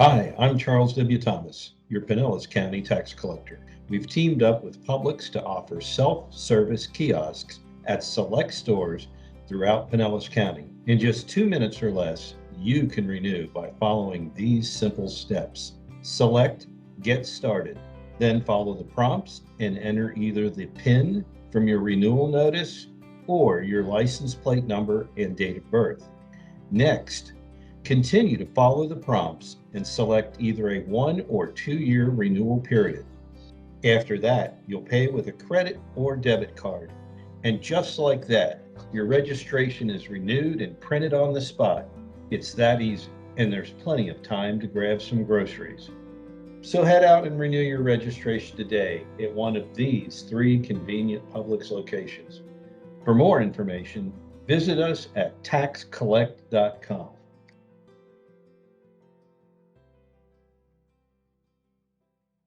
Hi, I'm Charles W. Thomas, your Pinellas County tax collector. We've teamed up with Publix to offer self-service kiosks at select stores throughout Pinellas County. In just 2 minutes or less, you can renew by following these simple steps. Select Get Started, then follow the prompts and enter either the PIN from your renewal notice or your license plate number and date of birth. Next, continue to follow the prompts and select either a 1 or 2 year renewal period. After that, you'll pay with a credit or debit card. And just like that, your registration is renewed and printed on the spot. It's that easy, and there's plenty of time to grab some groceries. So head out and renew your registration today at one of these 3 convenient Publix locations. For more information, visit us at taxcollect.com.